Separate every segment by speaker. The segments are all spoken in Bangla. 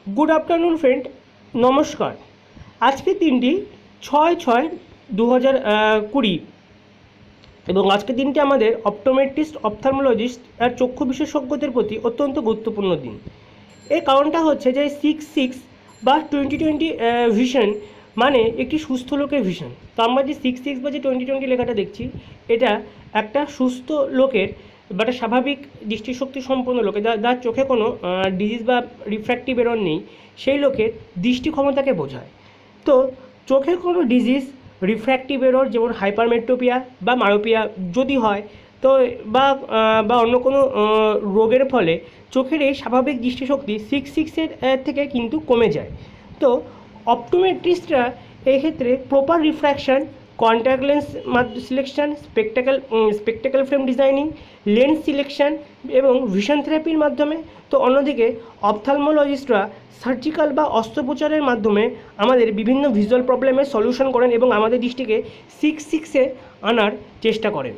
Speaker 1: গুড আফটারনুন ফ্রেন্ড, নমস্কার। আজকের দিনটি 6/6/2020 এবং আজকের দিনটি আমাদের অপটোমেট্রিস্ট, অপথলমোলজিস্ট আর চক্ষু বিশেষজ্ঞদের প্রতি অত্যন্ত গুরুত্বপূর্ণ দিন। এর কারণটা হচ্ছে যে 6/6 বা 20/20 ভিশন মানে একটি সুস্থ লোকের ভিশন। তো আমরা যে 6/6 বা যে 20/20 লেখাটা দেখছি, এটা একটা সুস্থ লোকের বা একটা স্বাভাবিক দৃষ্টিশক্তি সম্পন্ন লোকের যার চোখে কোনো ডিজিজ বা রিফ্র্যাক্টিভ এরর নেই, সেই লোকের দৃষ্টি ক্ষমতাকে বোঝায়। তো চোখের কোনো ডিজিজ, রিফ্র্যাক্টিভ এরর যেমন হাইপারমেট্রোপিয়া বা মায়োপিয়া যদি হয়, তো বা অন্য কোনো রোগের ফলে চোখের এই স্বাভাবিক দৃষ্টিশক্তি 6/6-এর থেকে কিন্তু কমে যায়। তো অপটোমেট্রিস্টরা এক্ষেত্রে proper রিফ্র্যাকশান, contact lens selection, spectacle frame designing, lens selection এবং ভিশন থেরাপির মাধ্যমে, তো অন্যদিকে অপথলমোলজিস্টরা সার্জিক্যাল বা অস্ত্রোপচারের মাধ্যমে আমাদের বিভিন্ন ভিজুয়াল প্রবলেমের সলিউশন করেন এবং আমাদের দৃষ্টিকে 6/6-এ আনার চেষ্টা করেন।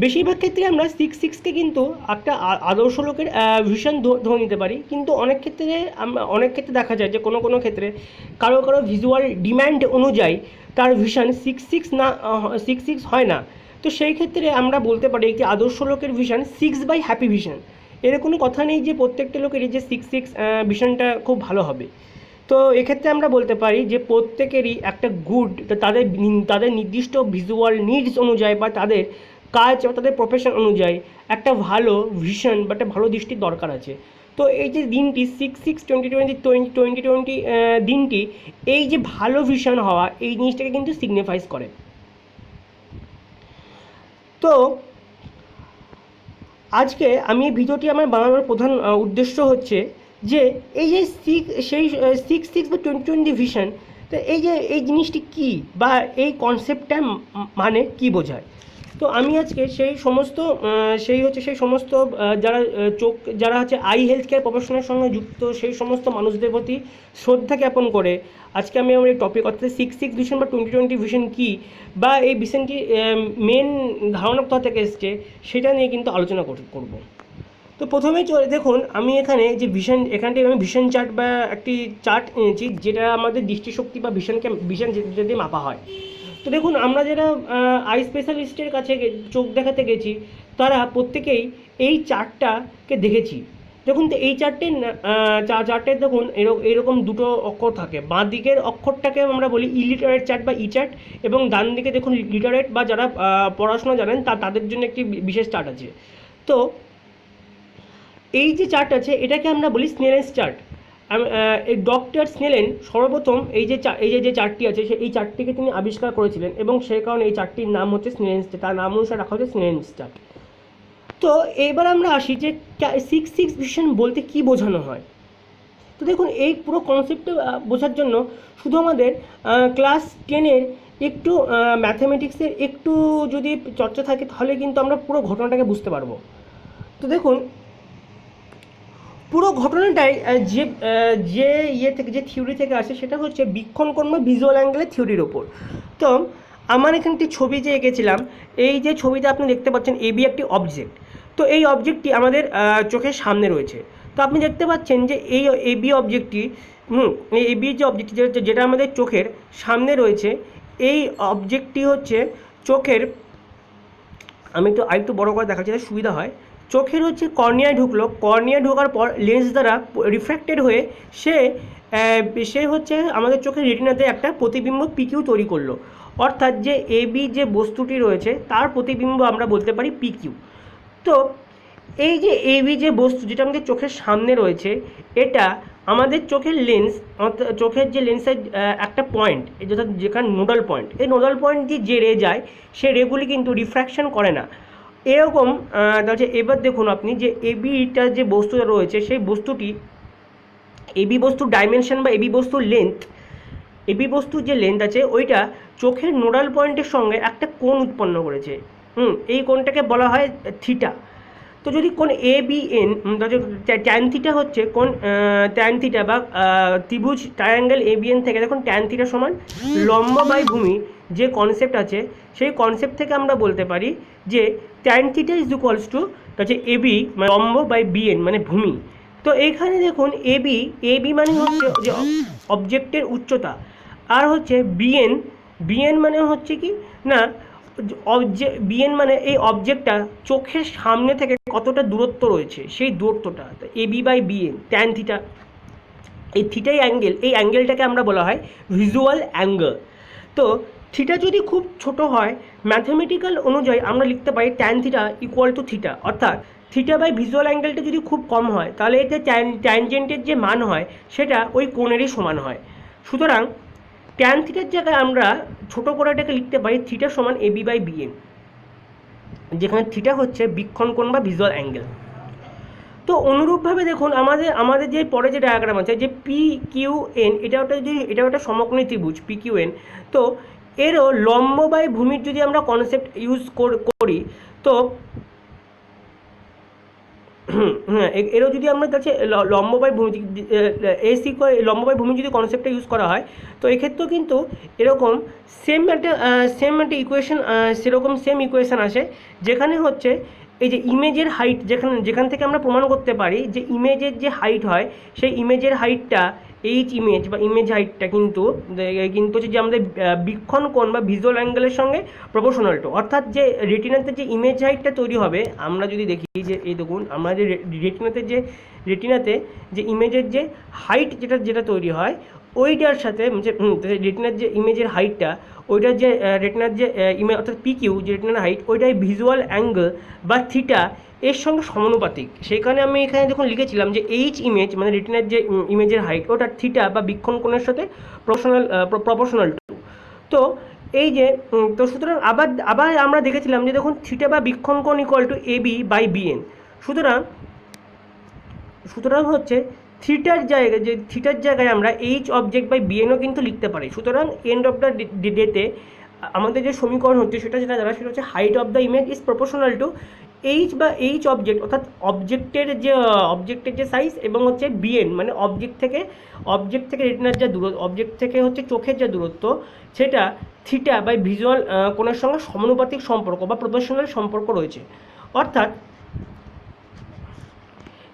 Speaker 1: বেশিরভাগ ক্ষেত্রে আমরা 6/6-কে কিন্তু একটা আদর্শ লোকের ভিশন ধরে নিতে পারি, কিন্তু অনেক ক্ষেত্রে দেখা যায় যে কোনো ক্ষেত্রে কারো ভিজুয়াল ডিম্যান্ড অনুযায়ী তার ভিশন 6/6 হয় না। তো সেই ক্ষেত্রে আমরা বলতে পারি একটি আদর্শ লোকের ভিশন 6/, হ্যাপি ভিশন। এর কোনো কথা নেই যে প্রত্যেকটা লোকেরই যে 6/6 ভিশনটা খুব ভালো হবে। তো এক্ষেত্রে আমরা বলতে পারি যে প্রত্যেকেরই একটা গুড, তাদের নির্দিষ্ট ভিজুয়াল নিডস অনুযায়ী বা তাদের কাজ বা তাদের প্রফেশন অনুযায়ী একটা ভালো ভিশন বা একটা ভালো দৃষ্টির দরকার আছে। তো এই যে দিনটি 6/6/2020 দিনটি, এই যে ভালো ভিশন হওয়া, এই জিনিসটাকে কিন্তু সিগনিফাইজ করে। তো আজকে আমি এই ভিডিওটি আমার বানানোর প্রধান উদ্দেশ্য হচ্ছে যে এই যে 6/6 বা 2020 ভিশন, তো এই জিনিসটি কী বা এই কনসেপ্টটা মানে কী বোঝায়। তো আমি আজকে সেই সমস্ত যারা হচ্ছে আই হেলথ কেয়ার প্রফেশনের সঙ্গে যুক্ত, সেই সমস্ত মানুষদের প্রতি শ্রদ্ধা জ্ঞাপন করে আজকে আমি আমার এই টপিক, অর্থাৎ 6/6 ভিশন বা 2020 ভিশন কী বা এই ভিশনটি মেন ধারণা কোথা থেকে এসছে সেটা নিয়ে কিন্তু আলোচনা করব। তো প্রথমে দেখুন, আমি এখানে যে এখানটায় আমি ভিশন চার্ট বা একটি চার্ট এনেছি, যেটা আমাদের দৃষ্টিশক্তি বা ভিশন যদি মাপা হয়। তো দেখুন, আমরা যারা আই স্পেশালিস্টের কাছে চোখ দেখাতে গেছি, তারা প্রত্যেকেই এই চার্টটাকে দেখেছি। দেখুন, তো এই চার্টের দেখুন এরকম দুটো অক্ষর থাকে। বাঁ দিকের অক্ষরটাকে আমরা বলি ইলিটারেট চার্ট বা ই চার্ট, এবং ডান দিকে দেখুন লিটারেট বা যারা পড়াশোনা জানেন তাদের জন্য একটি বিশেষ চার্ট আছে। তো এই যে চার্ট আছে, এটাকে আমরা বলি স্নেলেন্স চার্ট। এই ডক্টর স্নেলেন সর্বপ্রথম এই যে চার্টটি আছে, এই চার্টটিকে তিনি আবিষ্কার করেছিলেন এবং সেই কারণে এই চার্টটির নাম হচ্ছে স্নেলেন্স চার্ট, তার নাম অনুসারে রাখা হচ্ছে স্নেলেন্স চার্ট। তো এবার আমরা আসি যে 6/6 ভিশন বলতে কী বোঝানো হয়। তো দেখুন, এই পুরো কনসেপ্টটা বোঝার জন্য শুধু আমাদের ক্লাস 10-এর একটু ম্যাথামেটিক্সের একটু যদি চর্চা থাকে, তাহলে কিন্তু আমরা পুরো ঘটনাটাকে বুঝতে পারবো। তো দেখুন, পুরো ঘটনাটাই যে থিওরি থেকে আসে, সেটা হচ্ছে বীক্ষণকর্ম ভিজুয়াল অ্যাঙ্গেলের থিওরির ওপর। তো আমার এখানে একটি ছবি যে এঁকেছিলাম, এই যে ছবিটা আপনি দেখতে পাচ্ছেন, এবি একটি অবজেক্ট। তো এই অবজেক্টটি আমাদের চোখের সামনে রয়েছে। তো আপনি দেখতে পাচ্ছেন যে এই এবি অবজেক্টটি, এই এবি যে অবজেক্টটি যেটা আমাদের চোখের সামনে রয়েছে, এই অবজেক্টটি হচ্ছে চোখের, আমি আরেকটু বড় করে দেখাচ্ছি যাতে সুবিধা হয়। চোখের হচ্ছে কর্নিয়ায় ঢুকলো, কর্নিয়ায় ঢোকার পর লেন্স দ্বারা রিফ্র্যাক্টেড হয়ে সে হচ্ছে আমাদের চোখের রেটিনাতে একটা প্রতিবিম্ব পিকিউ তৈরি করলো। অর্থাৎ যে এবি যে বস্তুটি রয়েছে তার প্রতিবিম্ব আমরা বলতে পারি পিকিউ। তো এই যে এবি যে বস্তু যেটা আমাদের চোখের সামনে রয়েছে, এটা আমাদের চোখের লেন্স, চোখের যে লেন্সের একটা পয়েন্ট, যেখানে নোডাল পয়েন্ট, এই নোডাল পয়েন্ট দিয়ে যে রে যায়, সে রেগুলি কিন্তু রিফ্র্যাকশন করে না। এরকম এবার দেখুন আপনি যে এবিটা যে বস্তুটা রয়েছে, সেই বস্তুটি এবি বস্তুর ডাইমেনশন বা এবি বস্তুর লেন্থ, এবি বস্তুর যে লেন্থ আছে ওইটা চোখের নোডাল পয়েন্টের সঙ্গে একটা কোণ উৎপন্ন করেছে। এই কোণটাকে বলা হয় থিটা। তো যদি কোণ A B N, tan theta হচ্ছে কোণ ট্যান থিটা বা ত্রিভুজ ট্রায়াঙ্গেল এ বি এন থেকে, দেখুন ট্যান থিটা সমান লম্ব বাই ভূমি যে কনসেপ্ট আছে, সেই কনসেপ্ট থেকে আমরা বলতে পারি যে tan theta is equals two হচ্ছে এবি মানে লম্ব বাই বিএন মানে ভূমি। তো এইখানে দেখুন এবি, এবি মানে হচ্ছে যে অবজেক্টের উচ্চতা, আর হচ্ছে বিএন, বিএন মানে হচ্ছে কি না বিএন মানে এই অবজেক্টটা চোখের সামনে থেকে কতটা দূরত্ব রয়েছে সেই দূরত্বটা। তো AB by BN tan theta, এই থিটাই অ্যাঙ্গেল, এই অ্যাঙ্গেলটাকে আমরা বলা হয় ভিজুয়াল অ্যাঙ্গেল। তো থিটা যদি খুব ছোট হয়, ম্যাথমেটিক্যাল অনুযায়ী আমরা লিখতে পারি tan theta equal two theta, অর্থাৎ থিটা বাই ভিজুয়াল অ্যাঙ্গেলটা যদি খুব কম হয় তাহলে এতে ট্যানজেন্টের যে মান হয় সেটা ওই কোণেরই সমান হয়। সুতরাং ট্যান থিটার জায়গায় আমরা ছোটো করে এটাকে লিখতে পারি থিটা সমান এবি বাই বিএন, যেখানে থিটা হচ্ছে বীক্ষণ কোণ বা ভিজুয়াল অ্যাঙ্গেল। তো অনুরূপভাবে দেখুন আমাদের যে পরে যে ডায়াগ্রাম আছে যে পি কিউ এন, এটা ওটা সমকোণী ত্রিভুজ পি কিউ এন। তো এরও লম্ব বাই ভূমির যদি আমরা কনসেপ্ট ইউজ করি, তো হ্যাঁ এরও যদি আমরা কাছে লম্ব বাই ভূমি এসি লম্ব বাই ভূমি যদি কনসেপ্টটা ইউজ করা হয়, তো এক্ষেত্রেও কিন্তু এরকম সেম একটা ইকুয়েশন, সেরকম সেম ইকুয়েশান আসে, যেখানে হচ্ছে এই যে ইমেজের হাইট, যেখান থেকে আমরা প্রমাণ করতে পারি যে ইমেজের যে হাইট হয় সেই ইমেজের হাইটটা এইচ ইমেজ বা ইমেজ হাইটটা কিন্তু হচ্ছে যে আমাদের বীক্ষণ কোণ বা ভিজুয়াল অ্যাঙ্গেলের সঙ্গে প্রপোর্শনাল টু, অর্থাৎ যে রেটিনাতে যে ইমেজ হাইটটা তৈরি হবে, আমরা যদি দেখি যে এই দেখুন আমরা যে রেটিনাতে যে ইমেজের যে হাইট যেটা তৈরি হয় ওইটার সাথে রেটিনার যে ইমেজের হাইটটা, ওইটার যে রেটিনার যে ইমেজ অর্থাৎ পিকিউ যে রেটিনার হাইট, ওইটাই ভিজুয়াল অ্যাঙ্গেল বা থিটা এর সঙ্গে সমানুপাতিক। সেখানে আমি এখানে দেখুন লিখেছিলাম যে এইচ ইমেজ মানে রেটিনার যে ইমেজের হাইট ওটা থিটা বা বীক্ষণ কোণের সাথে প্রপোর্শনাল টু। তো এই যে তো সুতরাং আবার আমরা দেখেছিলাম যে দেখুন থিটা বা বীক্ষণ কোণ equal to AB by BN. সুতরাং হচ্ছে থিটার জায়গায় আমরা এইচ অবজেক্ট বাই বিএনও কিন্তু লিখতে পারি। সুতরাং এন্ড অফ দ্য ডেতে আমাদের যে সমীকরণ হচ্ছে সেটা হচ্ছে height of the image is proportional to H object, অর্থাৎ অবজেক্টের যে সাইজ এবং হচ্ছে বিএন মানে অবজেক্ট থেকে রেটিনার যে দূরত্ব, অবজেক্ট থেকে হচ্ছে চোখের যে দূরত্ব, সেটা থিটা বাই ভিজুয়াল কোণের সঙ্গে সমানুপাতিক সম্পর্ক বা প্রপোর্শনাল সম্পর্ক রয়েছে। অর্থাৎ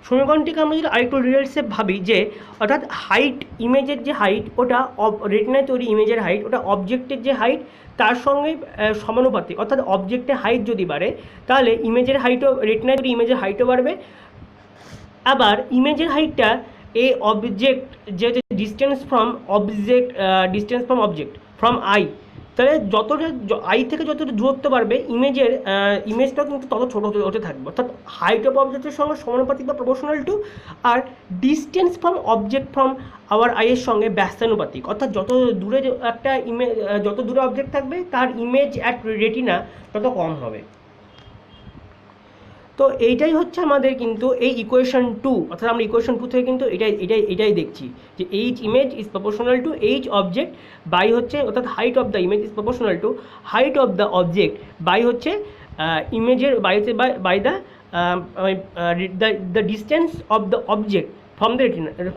Speaker 1: সমীকরণটিকে আমরা যদি আরেকটু ডিটেলসে ভাবি যে অর্থাৎ হাইট, ইমেজের যে হাইট ওটা রেটিনায় তৈরি ইমেজের হাইট ওটা অবজেক্টের যে হাইট তার সঙ্গে সমানুপাতিক, অর্থাৎ অবজেক্টের হাইট যদি বাড়ে তাহলে ইমেজের হাইটও, রেটিনায় তৈরি ইমেজের হাইটও বাড়বে। আবার ইমেজের হাইটটা এই অবজেক্ট যে distance from object from I, তাহলে যতটা আই থেকে যতটা দূরত্ব বাড়বে ইমেজটাও কিন্তু তত ছোটো হতে থাকবে, অর্থাৎ হাইট অফ অবজেক্টের সঙ্গে সমানুপাতিক বা প্রপোর্শনাল টু, আর distance from object from our আইয়ের সঙ্গে ব্যস্তানুপাতিক, অর্থাৎ যত দূরে অবজেক্ট থাকবে তার ইমেজ অ্যাট রেটিনা তত কম হবে। তো এইটাই হচ্ছে আমাদের কিন্তু এই ইকুয়েশন 2, অর্থাৎ আমরা ইকুয়েশন 2 থেকে কিন্তু এটাই দেখছি যে H image is proportional to H object by হচ্ছে, অর্থাৎ height of the image is proportional to height of the object by হচ্ছে ইমেজের by the distance of the object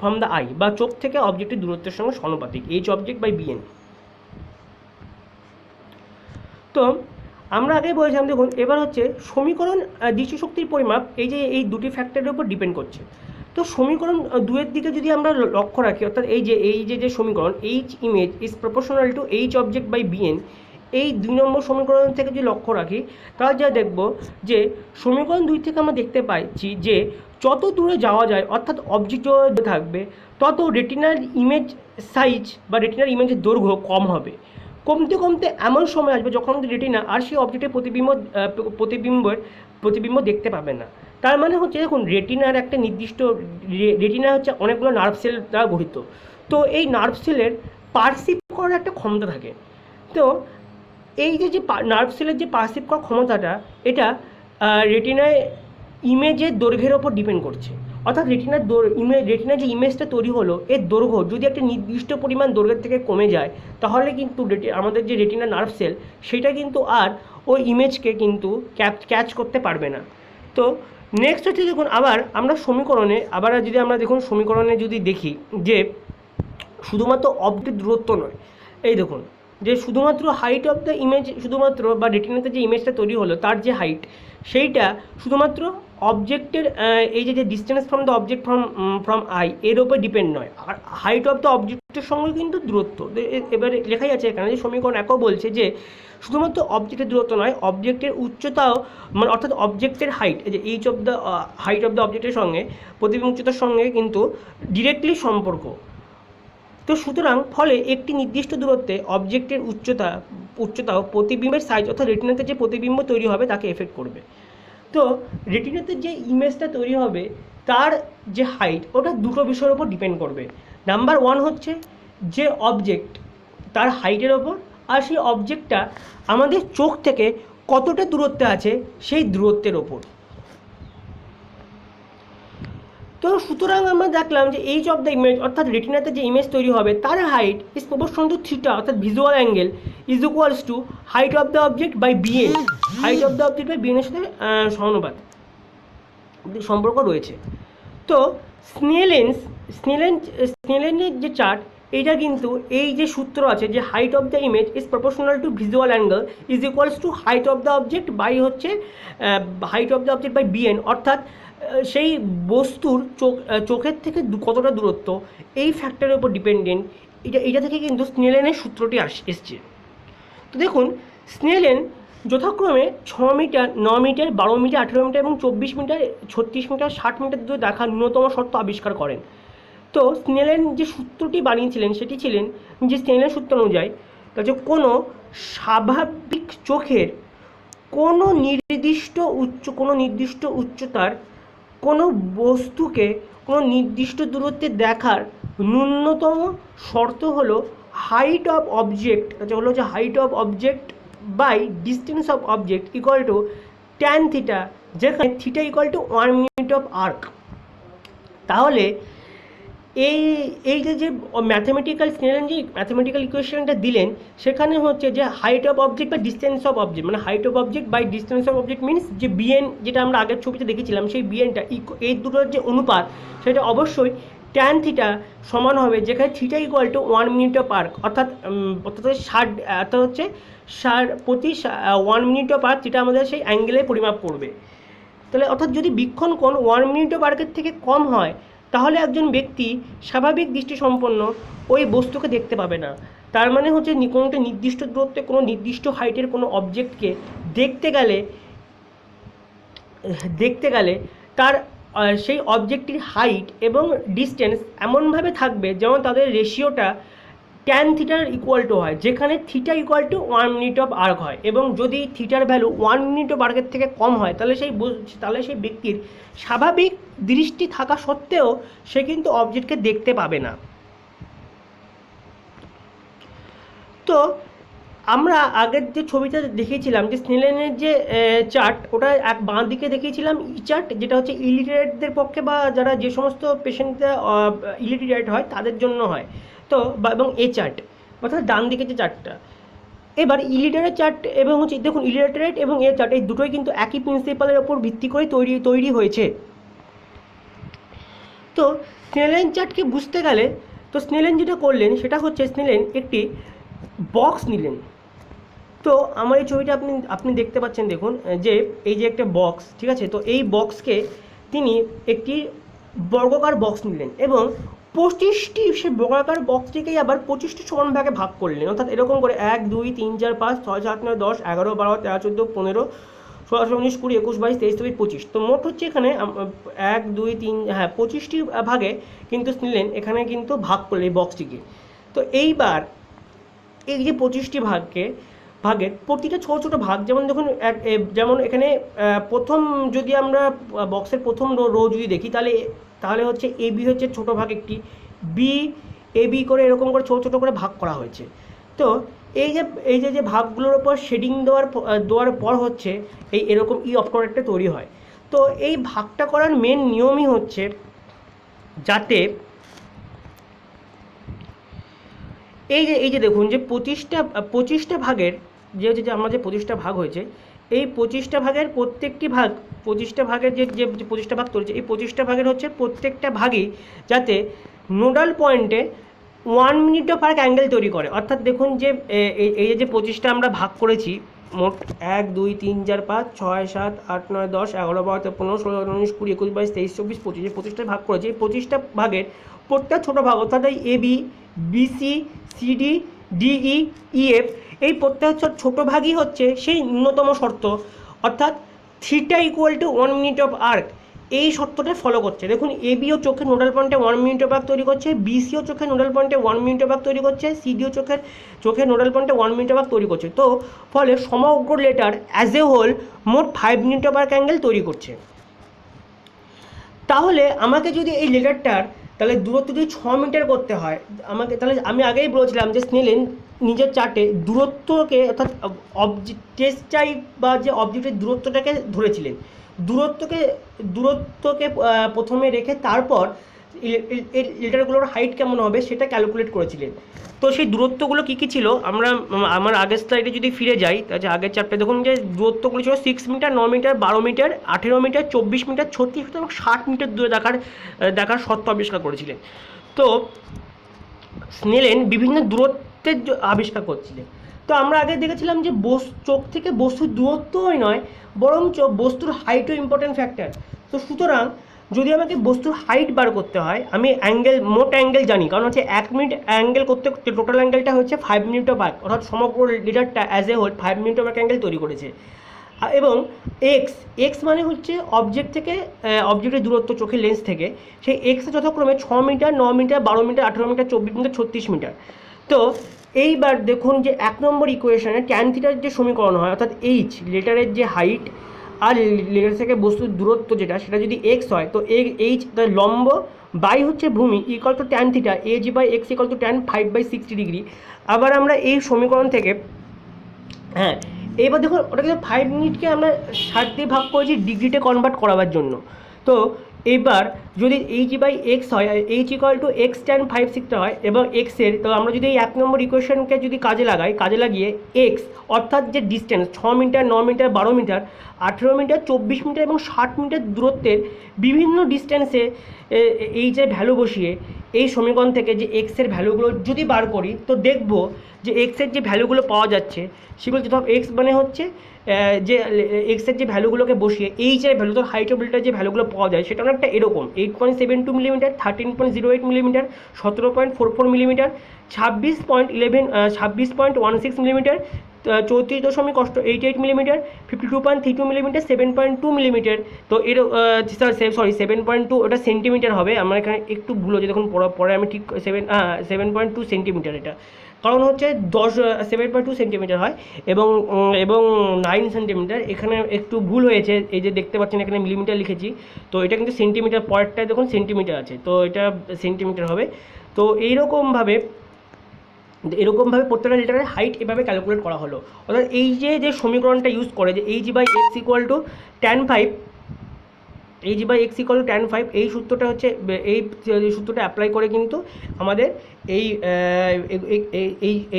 Speaker 1: from the eye, বা চোখ থেকে অবজেক্টের দূরত্বের সঙ্গে সমানুপাতিক এইচ অবজেক্ট বাই বিএন। তো আমরা আগে বলেছিলাম দেখুন এবার হচ্ছে সমীকরণ দৃষ্টিশক্তির পরিমাপ এই দুটি ফ্যাক্টরের উপর ডিপেন্ড করছে। তো সমীকরণ 2-এর দিকে যদি আমরা লক্ষ্য রাখি, অর্থাৎ এই যে সমীকরণ H image is proportional to H object by BN, এই 2 নম্বর সমীকরণ থেকে যদি লক্ষ্য রাখি তাহলে যা দেখব যে সমীকরণ 2 থেকে আমরা দেখতে পাচ্ছি যে যত দূরে যাওয়া যায় অর্থাৎ অবজেক্ট থাকবে তত রেটিনার ইমেজ সাইজ বা রেটিনার ইমেজের দৈর্ঘ্য কম হবে। কমতে এমন সময় আসবে যখন আমাদের রেটিনা আর সেই অবজেক্টের প্রতিবিম্ব দেখতে পাবে না। তার মানে হচ্ছে দেখুন রেটিনার একটা নির্দিষ্ট রেটিনা হচ্ছে অনেকগুলো নার্ভ সেল দ্বারা গঠিত। তো এই নার্ভ সেলের পারসিভ করার একটা ক্ষমতা থাকে। তো এই যে নার্ভ সেলের যে পারসিভ করার ক্ষমতাটা, এটা রেটিনায় ইমেজের দৈর্ঘ্যের ওপর ডিপেন্ড করছে। অর্থাৎ রেটিনার যে ইমেজটা তৈরি হলো এর দৈর্ঘ্য যদি একটা নির্দিষ্ট পরিমাণ দৈর্ঘ্যের থেকে কমে যায় তাহলে কিন্তু আমাদের যে রেটিনা নার্ভ সেল সেটা কিন্তু আর ওই ইমেজকে কিন্তু ক্যাচ করতে পারবে না। তো নেক্সট হচ্ছে দেখুন আবার আমরা সমীকরণে যদি দেখি যে শুধুমাত্র অবজেক্ট দূরত্ব নয়, এই দেখুন যে শুধুমাত্র হাইট অফ দ্য ইমেজ, শুধুমাত্র বা রেটিনাতে যে ইমেজটা তৈরি হলো তার যে হাইট সেইটা শুধুমাত্র অবজেক্টের এই যে distance from the object from I এর উপর ডিপেন্ড নয়, আর হাইট অফ দ্য অবজেক্টের সঙ্গে কিন্তু দূরত্ব। এবারে লেখাই আছে এখানে যে সমীকরণ একও বলছে যে শুধুমাত্র অবজেক্টের দূরত্ব নয়, অবজেক্টের উচ্চতাও, মানে অর্থাৎ অবজেক্টের হাইট, এই যে H of the height of the অবজেক্টের সঙ্গে প্রতিবিম্ব উচ্চতার সঙ্গে কিন্তু ডিরেক্টলি সম্পর্ক। তো সুতরাং ফলে একটি নির্দিষ্ট দূরত্বে অবজেক্টের উচ্চতাও প্রতিবিম্বের সাইজ অর্থাৎ রেটিনাতে যে প্রতিবিম্ব তৈরি হবে তাকে এফেক্ট করবে। তো রেটিনাতে যে ইমেজটা তৈরি হবে তার যে হাইট ওটা দুটো বিষয়ের ওপর ডিপেন্ড করবে। নাম্বার ওয়ান হচ্ছে যে অবজেক্ট তার হাইটের ওপর, আর সেই অবজেক্টটা আমাদের চোখ থেকে কতটা দূরত্বে আছে সেই দূরত্বের ওপর। তো সুতরাং আমরা দেখলাম যে এইচ অফ দ্য ইমেজ অর্থাৎ রেটিনাতে যে ইমেজ তৈরি হবে তার height is proportional to theta অর্থাৎ visual angle is equals to height of the object by BN. Height of the object by বিএনের সাথে সমানুপাত সম্পর্ক রয়েছে। তো স্নেলেনের যে চার্ট, এইটা কিন্তু এই যে সূত্র আছে যে height of the image is proportional to visual angle is equals to height of the object by হচ্ছে height of the object by BN, অর্থাৎ সেই বস্তুর চোখের থেকে কতটা দূরত্ব এই ফ্যাক্টরের উপর ডিপেন্ডেন্ট। এটা থেকে কিন্তু স্নেলেনের সূত্রটি এসছে। তো দেখুন স্নেলেন যথাক্রমে 6 মিটার, 9 মিটার, 12 মিটার, 18 মিটার এবং 24 মিটার, 36 মিটার, 60 মিটার দূরে দেখা ন্যূনতম শর্ত আবিষ্কার করেন। তো স্নেলেন যে সূত্রটি বানিয়েছিলেন সেটি ছিলেন যে স্নেলের সূত্র অনুযায়ী যে কোনো স্বাভাবিক চোখের কোনো নির্দিষ্ট উচ্চতার কোনো বস্তুকে কোনো নির্দিষ্ট দূরত্বে দেখার ন্যূনতম শর্ত হলো হাইট অফ অবজেক্ট, হলো যে height of object by distance of object equal to tan theta, যেখানে theta equal to 1 minute of arc. তাহলে এই যে ম্যাথামেটিক্যাল স্নেলেন যে ম্যাথামেটিক্যাল ইকুয়েশনটা দিলেন সেখানে হচ্ছে যে হাইট অফ অবজেক্ট বা ডিস্টেন্স অফ অবজেক্ট, মানে height of object by distance of object means যে বিএন, যেটা আমরা আগের ছবিতে দেখেছিলাম সেই বিএনটা এই দুটোর যে অনুপাত সেটা অবশ্যই ট্যান থিটা সমান হবে, যেখানে theta equal to 1 minute of arc, অর্থাৎ 60 হচ্ছে প্রতি 1 মিনিট অফ আর্ক, যেটা আমাদের সেই অ্যাঙ্গেলে পরিমাপ করবে। তাহলে অর্থাৎ যদি বীক্ষণ কোণ 1 মিনিট অফ আর্কের থেকে কম হয় তাহলে একজন ব্যক্তি স্বাভাবিক দৃষ্টিসম্পন্ন ওই বস্তুকে দেখতে পাবে না। তার মানে হচ্ছে কোনো একটা নির্দিষ্ট দূরত্বে কোনো নির্দিষ্ট হাইটের কোনো অবজেক্টকে দেখতে গেলে তার সেই অবজেক্টটির হাইট এবং ডিস্টেন্স এমনভাবে থাকবে যেমন তাদের রেশিওটা ট্যান থিটার ইকুয়াল টু হয়, যেখানে theta equal to 1 minute of arc হয়, এবং যদি থিটার ভ্যালু 1 মিনিট অফ আর্কের থেকে কম হয় তাহলে সেই ব্যক্তির স্বাভাবিক দৃষ্টি থাকা সত্ত্বেও সে কিন্তু অবজেক্টকে দেখতে পাবে না। তো আমরা আগের যে ছবিটা দেখিয়েছিলাম যে স্নেলেনের যে চার্ট, ওটা এক বাঁ দিকে দেখিয়েছিলাম ই চার্ট, যেটা হচ্ছে ইলিটারেটদের পক্ষে বা যারা যে সমস্ত পেশেন্টরা ইলিটারেট হয় তাদের জন্য হয়। তো এবং এ চার্ট অর্থাৎ ডান দিকে যে চার্টটা। এবার ইলিটারেট চার্ট এবং হচ্ছে দেখুন ইলিটারেট এবং এ চার্ট এই দুটোই কিন্তু একই প্রিন্সিপালের ওপর ভিত্তি করে তৈরি হয়েছে। তো স্নেলেন চার্টকে বুঝতে গেলে তো স্নেলেন যেটা করলেন সেটা হচ্ছে স্নেলেন একটি বক্স নিলেন। তো আমার এই ছবিটা আপনি দেখতে পাচ্ছেন, দেখুন যে এই যে একটা বক্স, ঠিক আছে। তো এই বক্সকে তিনি একটি বর্গাকার বক্স নিলেন এবং 25টি সে বর্গাকার বক্সটিকেই আবার 25টি সমান ভাগে ভাগ করলেন, অর্থাৎ এরকম করে 1 2 3 4 5 6 7 9 10 11 12 13 14 15 16 19 20 21 22 23 24 25। তো মোট হচ্ছে এখানে 1 2 3 25টি ভাগে কিন্তু নিলেন, এখানে কিন্তু ভাগ করলেন এই বক্সটিকে। তো এইবার এই যে 25টি ভাগের প্রতিটা ছোটো ছোটো ভাগ, যেমন দেখুন যেমন এখানে প্রথম যদি আমরা বক্সের প্রথম রো যদি দেখি তাহলে হচ্ছে এ বি হচ্ছে ছোটো ভাগ একটি, বি এ বি করে এরকম করে ছোটো ছোটো করে ভাগ করা হয়েছে। তো এই যে ভাগগুলোর উপর শেডিং দেওয়ার পর হচ্ছে এরকম অবজেক্টটা তৈরি হয়। তো এই ভাগটা করার মেন নিয়মই হচ্ছে যাতে এই যে দেখুন যে 25টা ভাগের যে আমার যে 25টা ভাগ হয়েছে, এই 25টা ভাগের প্রত্যেকটি ভাগ 25টা ভাগের যে 25টা ভাগ তৈরি, এই 25টা ভাগের হচ্ছে প্রত্যেকটা ভাগই যাতে নোডাল পয়েন্টে 1 মিনিট অফ আর্ক অ্যাঙ্গেল তৈরি করে। অর্থাৎ দেখুন যে এই যে 25টা আমরা ভাগ করেছি মোট 1 2 3 4 5 6 7 8 9 10 11 12 15 16 19 20 21 22 23 24 25 25টা ভাগ করেছে। এই 25টা ভাগের প্রত্যেক ছোটো ভাগ অর্থাৎ এই A B BC CD DE EF এই প্রত্যেক ছোটো ভাগই হচ্ছে সেই ন্যূনতম শর্ত, অর্থাৎ theta equal to 1 minute of arc, এই শর্তটা ফলো করছে। দেখুন এবিও চোখের নোডাল পয়েন্টে 1 মিনিট অফ আর্ক তৈরি করছে, বিসিও চোখের নোডাল পয়েন্টে 1 মিনিট অফ আর্ক তৈরি করছে, সিডিও চোখের নোডাল পয়েন্টে 1 মিনিট অফ আর্ক তৈরি করছে। তো ফলে সমগ্র লেটার অ্যাজ এ হোল মোট 5 মিনিট অফ আর্ক অ্যাঙ্গেল তৈরি করছে। তাহলে আমাকে যদি এই লেটারটার তাহলে দূরত্ব যদি 6 মিটার করতে হয় আমাকে, তাহলে আমি আগেই বলেছিলাম যে স্নেলেন নিজের চার্টে দূরত্বকে অর্থাৎ টেস্ট টাইপ বা যে অবজেক্টের দূরত্বটাকে ধরেছিলেন, দূরত্বকে প্রথমে রেখে তারপর এই লেটারগুলোর হাইট কেমন হবে সেটা ক্যালকুলেট করেছিলেন। তো সেই দূরত্বগুলো কী কী ছিল আমরা আমার আগের স্লাইডে যদি ফিরে যাই, তাহলে আগের চ্যাপ্টারে দেখুন যে দূরত্বগুলো ছিল 6 metre, 9 metre, 12 metre, 18 metre, 24 metre, 36 metre এবং 60 মিটার দূরে দেখার সত্য আবিষ্কার করেছিলেন। তো স্নেলেন বিভিন্ন দূরত্বের আবিষ্কার করছিলেন। তো আমরা আগে দেখেছিলাম যে চোখ থেকে বস্তুর দূরত্বই নয় বরঞ্চ বস্তুর হাইটও ইম্পর্টেন্ট ফ্যাক্টর। তো সুতরাং যদি আমাকে বস্তুর হাইট বার করতে হয় আমি মোট অ্যাঙ্গেল জানি, কারণ হচ্ছে 1 মিনিট অ্যাঙ্গেল করতে টোটাল অ্যাঙ্গেলটা হচ্ছে 5 মিনিট অফ আর্ক, অর্থাৎ সমগ্র লিটারটা as a whole 5 minute of arc angle তৈরি করেছে। এবং এক্স মানে হচ্ছে অবজেক্ট থেকে অবজেক্টের দূরত্ব চোখের লেন্স থেকে, সেই এক্সে যথাক্রমে 6 metre, 9 metre, 12 metre, 18 metre, 24 metre, 36 metre. তো এইবার দেখুন যে 1 নম্বর ইকুয়েশনে ট্যান থিটার যে সমীকরণ হয়, অর্থাৎ এইচ লেটারের যে হাইট আর লেটার থেকে বস্তুর দূরত্ব যেটা সেটা যদি এক্স হয়, তো এইচ লম্ব বাই হচ্ছে ভূমি equal to tan theta H by X equal to tan 5/60 degree. আবার আমরা এই সমীকরণ থেকে হ্যাঁ এবার দেখুন ওটা কিন্তু 5 মিনিটকে আমরা 60 দিয়ে ভাগ করেছি ডিগ্রিতে কনভার্ট করাবার জন্য। তো এবার যদি এইচ বাই এক্স হয়, H equal to x tan 5/60 হয় এবং এক্সের, তো আমরা যদি এই 1 নম্বর ইকুয়েশনকে যদি কাজে লাগিয়ে এক্স অর্থাৎ যে distance 6 metre, 9 metre, 12 metre, 18 metre, 24 metre এবং 60 মিটার দূরত্বের বিভিন্ন ডিস্টেন্সে এইচের ভ্যালু বসিয়ে এই সমীকরণ থেকে যে এক্সের ভ্যালুগুলো যদি বার করি তো দেখব যে এক্সের যে ভ্যালুগুলো পাওয়া যাচ্ছে সেগুলো যেটা এক্স মানে হচ্ছে যে এক্সের যে ভ্যালুগুলোকে বসিয়ে এইচের ভ্যালু তো হাইট অফ লেটার যে ভ্যালুগুলো পাওয়া যায় সেটা অনেকটা এরকম 8.72 millimetre, 13.08 millimetre, 17.44 millimetre, 26.16 millimetre, 34.88 millimetre, 52.32 millimetre, 7.2 millimetre. তো এর সরি 7.2 ওটা সেন্টিমিটার হবে, আমার এখানে একটু ভুল হচ্ছে, দেখুন পরে আমি ঠিক 7.2 সেন্টিমিটার, এটা কারণ হচ্ছে 7.2 সেন্টিমিটার হয় এবং 9 সেন্টিমিটার, এখানে একটু ভুল হয়েছে, এই যে দেখতে পাচ্ছেন এখানে মিলিমিটার লিখেছি, তো এটা কিন্তু সেন্টিমিটার, পরেরটায় দেখুন সেন্টিমিটার আছে, তো এটা সেন্টিমিটার হবে। তো এইরকমভাবে প্রত্যেকটা লিটারের হাইট এভাবে ক্যালকুলেট করা হলো। অর্থাৎ এই যে সমীকরণটা ইউজ করে যে H by X equal to tan 5, H by X equal to tan 5, এই সূত্রটা হচ্ছে এই সূত্রটা অ্যাপ্লাই করে কিন্তু আমাদের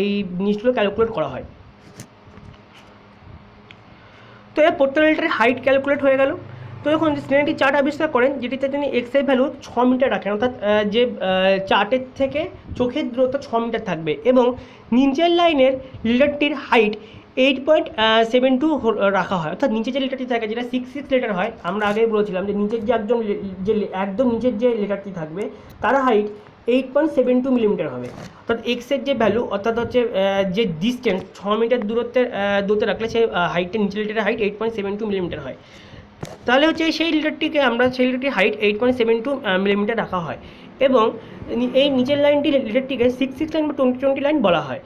Speaker 1: এই জিনিসগুলো ক্যালকুলেট করা হয়। তো এর প্রত্যেকটা লিটারের হাইট ক্যালকুলেট হয়ে গেল। তো যখন স্নেল একটি চার্ট আবিষ্কার করেন যেটিতে তিনি এক্সের ভ্যালু 6 মিটার রাখেন, অর্থাৎ যে চার্টের থেকে চোখের দূরত্ব 6 মিটার থাকবে এবং নিচের লাইনের লিটারটির হাইট 8.72 রাখা হয়, অর্থাৎ নিচে যে লিটারটি থাকে যেটা 6 লিটার হয়, আমরা আগেই বলেছিলাম যে নিচের একদম নিচের যে লিটারটি থাকবে তার হাইট 8.72 মিলিমিটার হবে। অর্থাৎ এক্সের যে ভ্যালু অর্থাৎ হচ্ছে যে ডিস্টেন্স 6 মিটার দূরত্বে রাখলে সেই হাইটটা নিচের লিটারের হাইট 8.72 মিলিমিটার হয়। তাহলে হচ্ছে সেই লিটারটির হাইট 8.72 মিলিমিটার রাখা হয় এবং এই নিচের লিটারটিকে 6 লাইন বা 20 লাইন বলা হয়।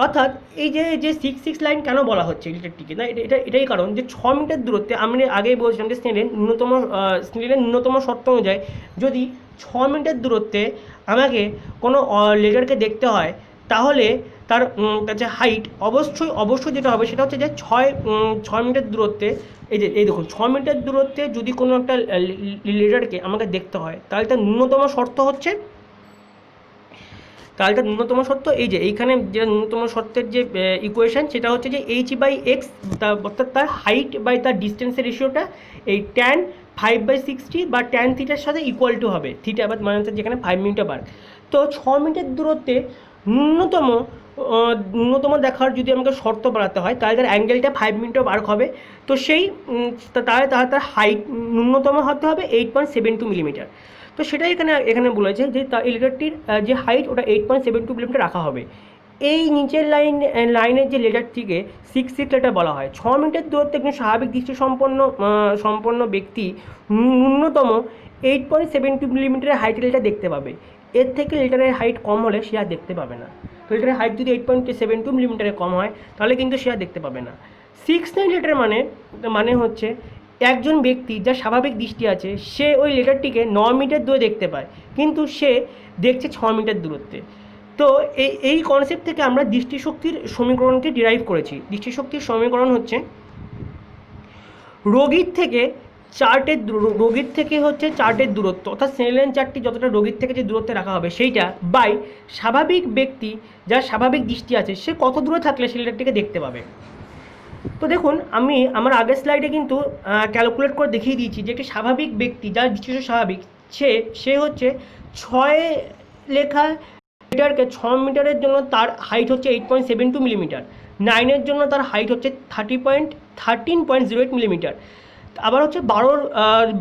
Speaker 1: অর্থাৎ এই যে 6 লাইন কেন বলা হচ্ছে লিটারটিকে, না এটাই কারণ যে 6 মিটার দূরত্বে আমি আগেই বলছিলাম যে স্নেলের ন্যূনতম শর্ত অনুযায়ী যদি 6 মিটার দূরত্বে আমাকে কোনো লেটারকে দেখতে হয় তাহলে তার কাছে হাইট অবশ্যই যেটা হবে সেটা হচ্ছে যে 6 মিটার দূরত্বে এই দেখুন 6 মিটার দূরত্বে যদি কোনো একটা লেটারকে আমাকে দেখতে হয় তাহলে তার ন্যূনতম শর্ত হচ্ছে এই যে এইখানে যে ন্যূনতম শর্তের যে ইকুয়েশন সেটা হচ্ছে যে এইচ বাই এক্স, অর্থাৎ তার হাইট বাই তার ডিস্টেন্সের রেশিওটা এই ট্যান 5/60 বা ট্যান থিটার সাথে ইকুয়াল টু হবে, থিটা মানে হচ্ছে যেখানে 5 মিটার বার। তো 6 মিটার দূরত্বে ন্যূনতম দেখার যদি আমাকে শর্ত বাড়াতে হয় তাহলে তার অ্যাঙ্গেলটা 5 মিটার বার হবে। তো সেই তার হাইট ন্যূনতম হতে হবে 8.72 মিলিমিটার। তো সেটাই এখানে বলেছে যে এই লেটারটির যে হাইট ওটা 8.72 মিলিমিটার রাখা হবে। এই নিচের লাইনের যে লেটারটিকে 6 লেটার বলা হয়। 6 মিটার দূরত্বে একজন স্বাভাবিক দৃষ্টি সম্পন্ন ব্যক্তি ন্যূনতম 8.72 মিলিমিটারের হাইটের লেটার দেখতে পাবে। এর থেকে লেটারের হাইট কম হলে সে আর দেখতে পাবে না। তো লেটারের হাইট যদি 8.72 মিলিমিটারের কম হয় তাহলে কিন্তু সে আর দেখতে পাবে না। 6-9 লেটার মানে হচ্ছে একজন ব্যক্তি যার স্বাভাবিক দৃষ্টি আছে সে ওই লেটারটিকে 9 মিটার দূরে দেখতে পায়, কিন্তু সে দেখছে 6 মিটার দূরত্বে। তো এই কনসেপ্ট থেকে আমরা দৃষ্টিশক্তির সমীকরণকে ডিরাইভ করেছি। দৃষ্টিশক্তির সমীকরণ হচ্ছে রোগীর থেকে চার্টের দূরত্ব, অর্থাৎ স্নেলেন চার্টটি যতটা রোগীর থেকে যে দূরত্বে রাখা হবে সেইটা বাই স্বাভাবিক ব্যক্তি যার স্বাভাবিক দৃষ্টি আছে সে কত দূরে থাকলে সেই লেটারটিকে দেখতে পাবে। তো দেখুন, আমি আমার আগের স্লাইডে কিন্তু ক্যালকুলেট করে দেখিয়ে দিয়েছি যে একটি স্বাভাবিক ব্যক্তি যার দৃষ্টি স্বাভাবিক সে হচ্ছে 6 লেখা মিটারকে 6 মিটারের জন্য তার হাইট হচ্ছে 8.72 মিলিমিটার, 9-এর জন্য তার হাইট হচ্ছে 13.08 মিলিমিটার, আবার হচ্ছে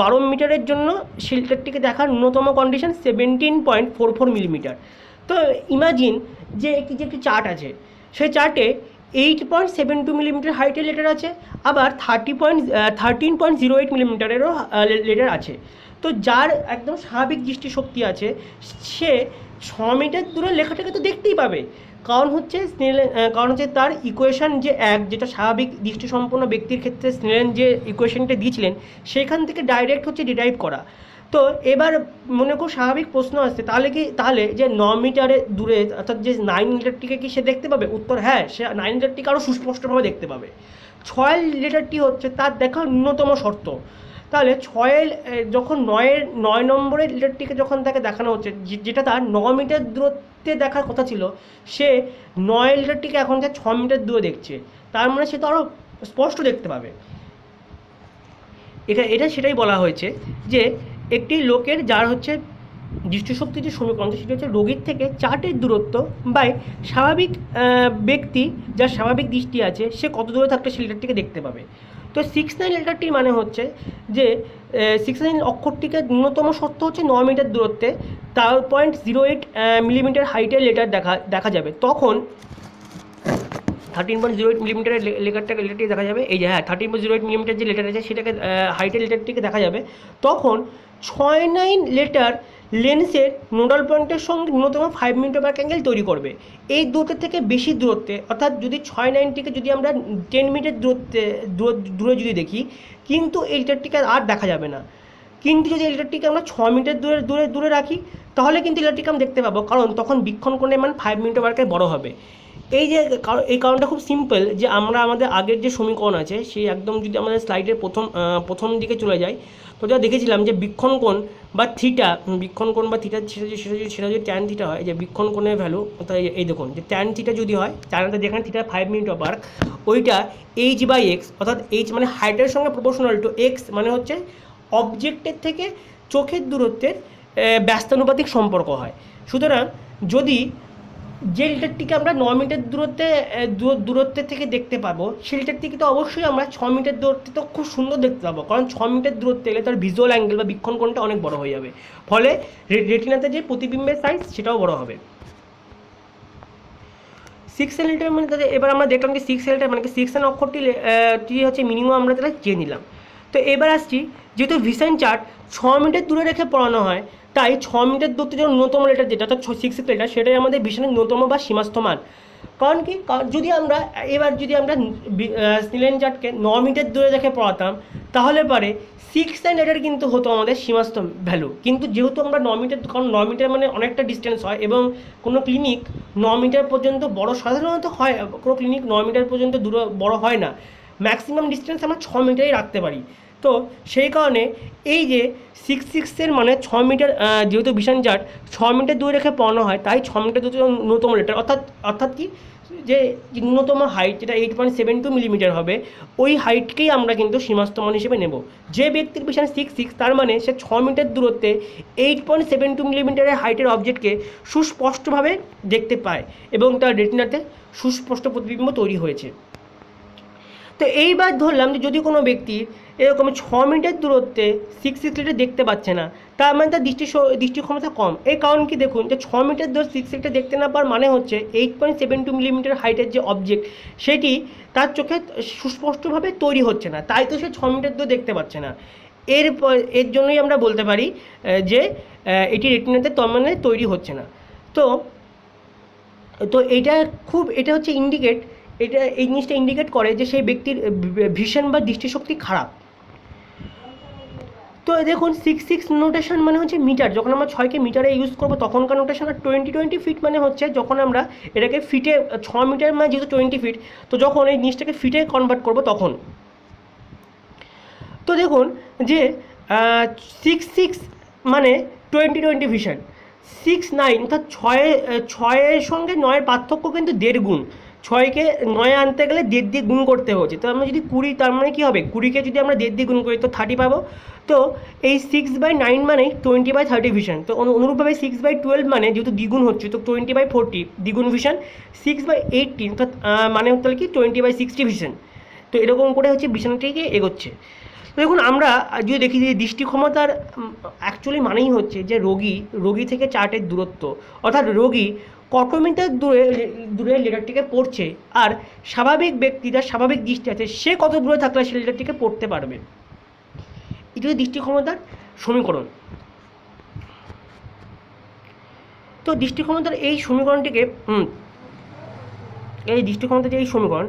Speaker 1: 12 মিটারের জন্য শেল্টারটিকে দেখার ন্যূনতম কন্ডিশন 17.44 মিলিমিটার। তো ইমাজিন যে একটি চার্ট আছে, সেই চার্টে 8.72 মিলিমিটার হাইটের লেটার আছে, আবার 13.08 মিলিমিটারেরও লেটার আছে। তো যার একদম স্বাভাবিক দৃষ্টিশক্তি আছে সে 6 মিটার দূরে লেখাটাকে তো দেখতেই পাবে, কারণ হচ্ছে তার ইকুয়েশন যে যেটা স্বাভাবিক দৃষ্টিসম্পন্ন ব্যক্তির ক্ষেত্রে স্নেলেন যে ইকুয়েশনটা দিয়েছিলেন সেখান থেকে ডাইরেক্ট হচ্ছে ডিরাইভ করা। তো এবার মনে করো স্বাভাবিক প্রশ্ন আসছে, তাহলে যে 9 মিটারে দূরে অর্থাৎ যে 9 লেটারটিকে কি সে দেখতে পাবে? উত্তর হ্যাঁ, সে 9 লেটারটিকে আরও সুস্পষ্টভাবে দেখতে পাবে। 6 লেটারটি হচ্ছে তার দেখার ন্যূনতম শর্ত। তাহলে যখন 9 নম্বরের লেটারটিকে যখন তাকে দেখানো হচ্ছে যেটা তার 9 মিটার দূরত্বে দেখার কথা ছিল, সে 9 লেটারটিকে এখন যা 6 মিটার দূরে দেখছে, তার মানে সে তো আরও স্পষ্ট দেখতে পাবে। এটা সেটাই বলা হয়েছে যে একটি লোকের যার হচ্ছে দৃষ্টিশক্তির যে সমীকরণ সেটা হচ্ছে রোগীর থেকে চার্টের দূরত্ব বাই স্বাভাবিক ব্যক্তি যার স্বাভাবিক দৃষ্টি আছে সে কত দূরে থাকলে সে লেটারটিকে দেখতে পাবে। তো 6-9 লেটারটির মানে হচ্ছে যে 6-9 অক্ষরটিকে ন্যূনতম শর্ত হচ্ছে 9 মিটার দূরত্বে 0.08 মিলিমিটার হাইটের লেটার দেখা যাবে। তখন 13.08 মিলিমিটারের লেটারটি দেখা যাবে। এই যে হ্যাঁ, 13.08 মিলিমিটার যে লেটার আছে সেটাকে হাইটের লেটারটিকে দেখা যাবে। তখন 6-9 লেটার লেন্সের নোডাল পয়েন্টের সঙ্গে ন্যূনতম 5 মিটার বার্ক অ্যাঙ্গেল তৈরি করবে। এই দূরত্বের থেকে বেশি দূরত্বে, অর্থাৎ যদি 6-9টিকে যদি আমরা 10 মিটার দূরে যদি দেখি, কিন্তু এই লেটারটিকে আর দেখা যাবে না। কিন্তু যদি এই লেটারটিকে আমরা 6 মিটার দূরে রাখি তাহলে কিন্তু লেটারটিকে আমরা দেখতে পাবো, কারণ তখন বীক্ষণ কোণের মান 5 মিটার বার্কের বড় হবে। এই কারণটা খুব সিম্পল, যে আমরা আমাদের আগের যে সমীকরণ আছে সেই একদম যদি আমাদের স্লাইডের প্রথম দিকে চলে যাই, তো যা দেখেছিলাম যে বীক্ষণ কোণ বা থিটা সেটা যদি ট্যান থিটা হয়, যে বীক্ষণ কোণের ভ্যালু, অর্থাৎ এই দেখুন যে ট্যান থিটা যদি হয়, ট্যানটা যেখানে থিটা 5 মিটার বার্ক, ওইটা h/x, অর্থাৎ h মানে হাইটের সঙ্গে প্রপোর্শনাল টু x মানে হচ্ছে অবজেক্টের থেকে চোখের দূরত্বের ব্যস্তানুপাতিক সম্পর্ক হয়। সুতরাং যদি যে লিটারটিকে আমরা 9 মিটার দূরত্বের থেকে দেখতে পাবো সেই লিটারটিকে তো অবশ্যই আমরা 6 মিটার দূরত্বে তো খুব সুন্দর দেখতে পাবো, কারণ 6 মিটার দূরত্বে এলে তার ভিজুয়াল অ্যাঙ্গেল বা বীক্ষণ কোণটা অনেক বড় হয়ে যাবে, ফলে রেটিনাতে যে প্রতিবিম্বের সাইজ সেটাও বড় হবে। 6 লিটার মানে এবার আমরা দেখলাম যে 6 লিটার মানে 6 অক্ষরটি হচ্ছে মিনিমাম আমরা তাহলে চেয়ে নিলাম। তো এবার আসছি, যেহেতু ভিশন চার্ট 6 মিটার দূরে রেখে পড়ানো হয়, তাই 6 মিটার দূরত্বে যে ন্যূনতম লেটার যেটা অর্থাৎ 6 লেটার সেটাই আমাদের ভিশনের ন্যূনতম বা সীমাস্থ মান। কারণ কি, যদি আমরা স্নেলেন চার্টকে 9 মিটার দূরে রেখে পড়াতাম তাহলে পরে 6 লেটার কিন্তু হতো আমাদের সীমাস্থ ভ্যালু। কিন্তু যেহেতু আমরা 9 মিটার, কারণ 9 মিটার মানে অনেকটা ডিস্টেন্স হয় এবং কোনো ক্লিনিক 9 মিটার পর্যন্ত বড় সাধারণত হয়, কোনো ক্লিনিক 9 মিটার পর্যন্ত বড় হয় না, ম্যাক্সিমাম ডিস্টেন্স আমরা 6 মিটারই রাখতে পারি। তো সেই কারণে এই যে 6 মানে 6 মিটার, যেহেতু ভিশন চার্ট 6 মিটার দূরে রেখে পড়ানো হয় তাই 6 মিটার দূরে ন্যূনতম লেটার, অর্থাৎ কি যে ন্যূনতম হাইট যেটা 8.72 মিলিমিটার হবে, ওই হাইটকেই আমরা কিন্তু সীমাস্ত মান হিসেবে নেব। যে ব্যক্তির ভিশন 6.6, তার মানে সে 6 মিটার দূরত্বে 8.72 মিলিমিটারের হাইটের অবজেক্টকে সুস্পষ্টভাবে দেখতে পায় এবং তার রেটিনাতে সুস্পষ্ট প্রতিবিম্ব তৈরি হয়েছে। তো এইবার ধরলাম যে যদি কোনো ব্যক্তির এরকম 6 মিটার দূরত্বে 6.6 লিটার দেখতে পাচ্ছে না, তার মানে তার দৃষ্টি ক্ষমতা কম। এই কারণ কি, দেখুন যে 6 মিটার দূর 6 লিটার দেখতে না পাওয়ার মানে হচ্ছে 8.72 মিলিমিটার হাইটের যে অবজেক্ট সেটি তার চোখে সুস্পষ্টভাবে তৈরি হচ্ছে না, তাই তো সে 6 মিটার দূর দেখতে পাচ্ছে না। এর জন্যই আমরা বলতে পারি যে এটি রেটিনাতে তার মানে তৈরি হচ্ছে না। তো এটা হচ্ছে এই জিনিসটা ইন্ডিকেট করে যে সেই ব্যক্তির ভিশন বা দৃষ্টিশক্তি খারাপ। তো দেখুন 6.6 নোটেশন মানে হচ্ছে মিটার, যখন আমরা 6কে মিটারে ইউজ করবো তখনকার নোটেশন। আর 20 ফিট মানে হচ্ছে যখন আমরা এটাকে ফিটে, 6 মিটার মানে যেহেতু 20 ফিট, তো যখন এই জিনিসটাকে ফিটে কনভার্ট করবো তখন। তো দেখুন যে 6.6 মানে 20 ভিশন, 6.9 অর্থাৎ 6-এর সঙ্গে 9-এর পার্থক্য কিন্তু 1.5 গুণ। 6কে 9 আনতে গেলে 1.5 দিয়ে গুণ করতে হচ্ছে। তো আমরা যদি 20, তার মানে কী হবে, 20কে যদি আমরা 1.5 দিয়ে গুণ করি তো 30 পাবো। তো এই 6/9 মানে 20/30 ভিশন। তো অনুরূপভাবে 6/12 মানে যেহেতু দ্বিগুণ হচ্ছে, তো 20/40 দ্বিগুণ ভিশন। 6/18 অর্থাৎ মানে হতে কি 20/60 ভিশন। তো এরকম করে হচ্ছে ভিশনটিকে এগোচ্ছে। দেখুন আমরা যদি দেখি যে দৃষ্টি ক্ষমতার অ্যাকচুয়ালি মানেই হচ্ছে যে রোগী থেকে চার্টের দূরত্ব, অর্থাৎ রোগী কত মিটার দূরে লেটারটিকে পড়ছে, আর স্বাভাবিক ব্যক্তি যার স্বাভাবিক দৃষ্টি আছে সে কত দূরে থাকলে সে লেটারটিকে পড়তে পারবে। এটি হচ্ছে দৃষ্টি ক্ষমতার সমীকরণ। তো দৃষ্টি ক্ষমতার এই সমীকরণটিকে যে এই সমীকরণ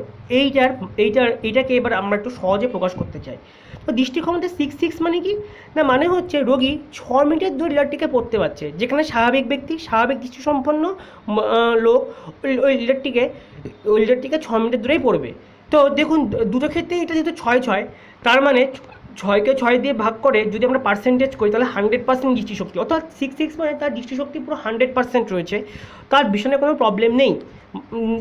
Speaker 1: এইটাকে এবার আমরা একটু সহজে প্রকাশ করতে চাই। তো দৃষ্টি ক্ষমতা 6.6 মানে কি না, মানে হচ্ছে রোগী 6 মিটার দূরে লিডারটিকে পড়তে পারছে, যেখানে স্বাভাবিক দৃষ্টিসম্পন্ন লোক ওই লিডারটিকে 6 মিটার দূরেই পড়বে। তো দেখুন দুটো ক্ষেত্রেই এটা যেহেতু 6-6, তার মানে 6কে 6 দিয়ে ভাগ করে যদি আমরা পার্সেন্টেজ করি তাহলে 100% দৃষ্টিশক্তি, অর্থাৎ 6.6 মানে তার দৃষ্টিশক্তি পুরো 100% রয়েছে, তার ভীষণে কোনো প্রবলেম নেই।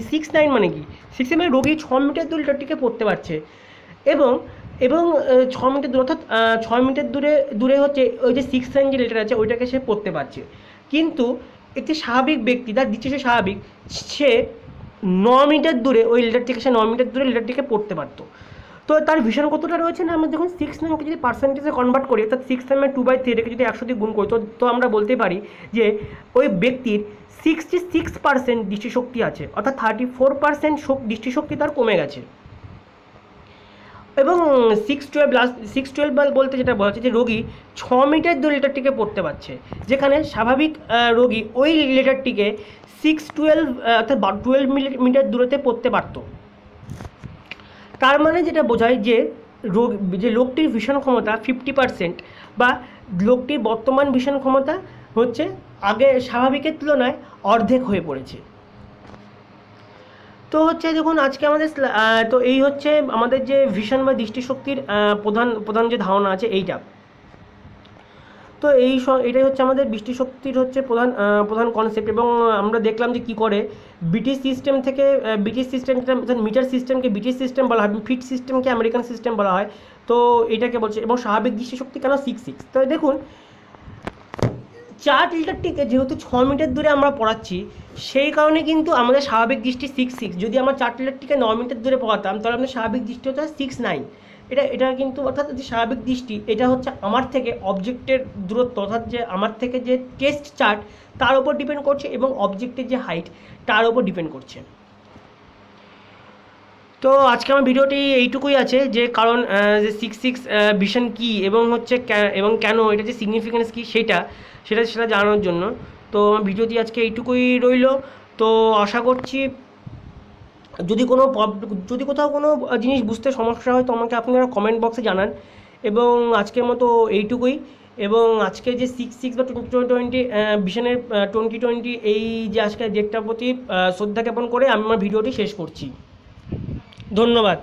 Speaker 1: 6.9 মানে কি, 6 মানে রোগী 6 মিটার দূরে লিডারটিকে পড়তে পারছে এবং 6 মিটার দূরে, অর্থাৎ 6 মিটার দূরে হচ্ছে ওই যে 6 যে লেটার আছে ওইটাকে সে পড়তে পারছে। কিন্তু একটি স্বাভাবিক ব্যক্তি, তার দৃষ্টি সে স্বাভাবিক, সে 9 মিটার দূরে ওই লেটারটিকে 9 মিটার দূরে লেটারটিকে পড়তে পারতো। তো তার ভিশন কতটা রয়েছে না, আমরা যখন 6.9কে যদি পার্সেন্টেজে কনভার্ট করি, অর্থাৎ 6 2/3 এটাকে যদি 100 দিয়ে গুণ করি, তো আমরা বলতে পারি যে ওই ব্যক্তির 66% দৃষ্টিশক্তি আছে, অর্থাৎ 34% দৃষ্টিশক্তি তার কমে গেছে। এবং 6.12 বলতে যেটা বলা হচ্ছে যে রোগী 6 মিটার দূরে লেটারটিকে পড়তে পারছে, যেখানে স্বাভাবিক রোগী ওই লেটারটিকে 6.12 অর্থাৎ 12 মিটার দূরতে পড়তে পারত। তার মানে যেটা বোঝায় যে লোকটির ভীষণ ক্ষমতা 50%, বা লোকটির বর্তমান ভীষণ ক্ষমতা হচ্ছে আগে স্বাভাবিকের তুলনায় অর্ধেক হয়ে পড়েছে। তো হচ্ছে দেখুন আজকে আমাদের তো এই হচ্ছে আমাদের যে ভিশন বা দৃষ্টিশক্তির প্রধান যে ধারণা আছে এইটা। তো এটাই হচ্ছে আমাদের দৃষ্টিশক্তির হচ্ছে প্রধান কনসেপ্ট। এবং আমরা দেখলাম যে কী করে ব্রিটিশ সিস্টেমটা মিটার সিস্টেমকে ব্রিটিশ সিস্টেম বলা হয়, ফিট সিস্টেমকে আমেরিকান সিস্টেম বলা হয়। তো এটাকে বলছে, এবং স্বাভাবিক দৃষ্টিশক্তি কেন 6.6। তো দেখুন চার্ট লিটারটিকে যেহেতু 6 মিটার দূরে আমরা পড়াচ্ছি, সেই কারণে কিন্তু আমাদের স্বাভাবিক দৃষ্টি 6.6। যদি আমরা চার্ট লিটারটিকে 9 মিটার দূরে পড়াতাম তাহলে আমাদের স্বাভাবিক দৃষ্টি হচ্ছে 6.9। এটা কিন্তু অর্থাৎ যে স্বাভাবিক দৃষ্টি এটা হচ্ছে আমার থেকে অবজেক্টের দূরত্ব, অর্থাৎ যে আমার থেকে যে টেস্ট চার্ট তার উপর ডিপেন্ড করছে, এবং অবজেক্টের যে হাইট তার উপর ডিপেন্ড করছে। তো আজকে আমার ভিডিওটি এইটুকুই আছে, যে কারণ যে 6.6 ভিশন কী এবং হচ্ছে কেন এটা যে সিগনিফিকেন্স কী সেটা জানানোর জন্য। তো আমার ভিডিওটি আজকে এইটুকুই রইল। তো আশা করছি যদি কোথাও কোনো জিনিস বুঝতে সমস্যা হয় তো আমাকে আপনারা কমেন্ট বক্সে জানান। এবং আজকের মতো এইটুকুই। এবং আজকে যে 6.6 বা 2020 ভিশনের 2020 এই যে আজকের ডেটটার প্রতি শ্রদ্ধা জ্ঞাপন করে আমি আমার ভিডিওটি শেষ করছি। ধন্যবাদ।